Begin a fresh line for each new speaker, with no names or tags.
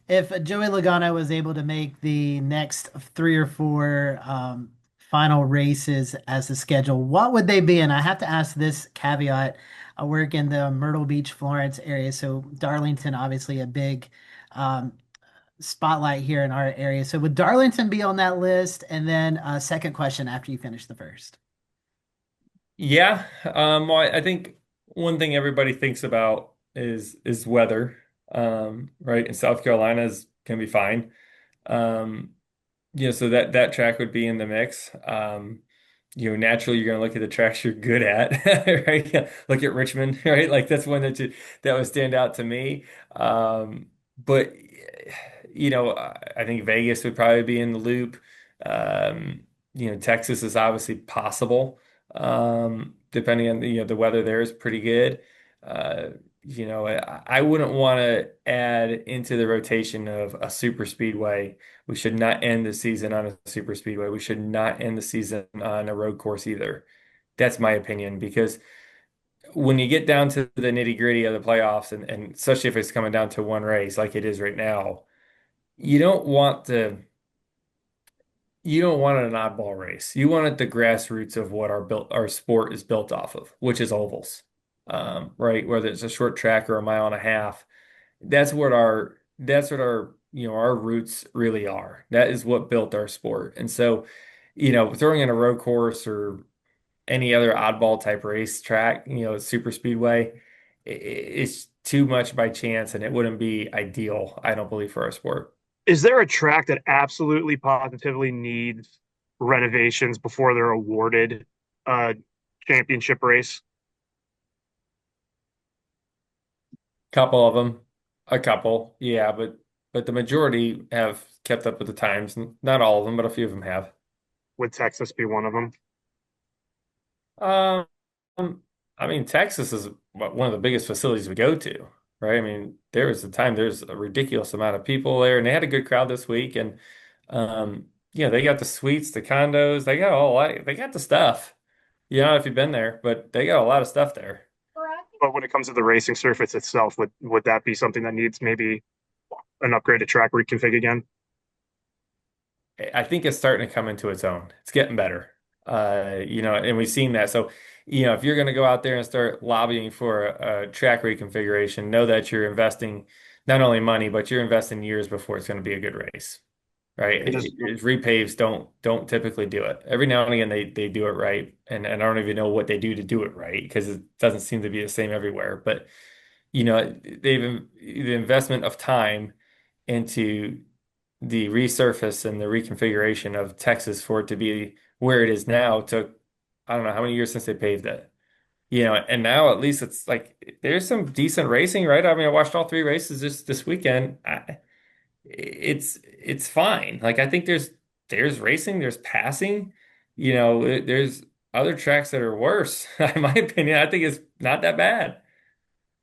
if Joey Logano was able to make the next three or four final races as the schedule, what would they be? And I have to ask this caveat. I work in the Myrtle Beach, Florence area, so Darlington, obviously a big um, spotlight here in our area. So would Darlington be on that list? And then second question after you finish the first.
Yeah, well, I think one thing everybody thinks about is weather, right? And South Carolina's can be fine. Um, so that track would be in the mix. Naturally you're going to look at the tracks you're good at, right? Yeah. Look at Richmond, right? Like that's one that would stand out to me. But I think Vegas would probably be in the loop. Texas is obviously possible. Depending on the weather there is pretty good. Uh, I wouldn't want to add into the rotation of a super speedway. We should not end the season on a super speedway. We should not end the season on a road course either. That's my opinion because when you get down to the nitty gritty of the playoffs, and especially if it's coming down to one race like it is right now, you don't want to. You don't want an oddball race. You want it the grassroots of what our sport is built off of, which is ovals, right? Whether it's a short track or a mile and a half, that's what our roots really are. That is what built our sport. And so, throwing in a road course or any other oddball type race track, super speedway, it's too much by chance, and it wouldn't be ideal, I don't believe, for our sport.
Is there a track that absolutely positively needs renovations before they're awarded a championship race?
Couple of them, a couple, yeah, but the majority have kept up with the times. Not all of them, but a few of them have.
Would Texas be one of them?
Um, I mean, Texas is one of the biggest facilities we go to, right? I mean, there was a time there's a ridiculous amount of people there, and they had a good crowd this week. And they got the suites, the condos, they got the stuff. You know, if you've been there, but they got a lot of stuff there.
But when it comes to the racing surface itself, would that be something that needs maybe an upgraded track reconfig again?
I think it's starting to come into its own. It's getting better. And we've seen that. So, if you're going to go out there and start lobbying for a track reconfiguration, know that you're investing not only money, but you're investing years before it's going to be a good race, right?
And just
Repaves don't typically do it. Every now and again they do it right, and I don't even know what they do to do it right because it doesn't seem to be the same everywhere. But the investment of time into the resurface and the reconfiguration of Texas for it to be where it is now took, I don't know how many years since they paved it. And now at least it's like there's some decent racing, right? I mean, I watched all three races this weekend. It's fine. Like I think there's racing, there's passing, there's other tracks that are worse. In my opinion, I think it's not that bad.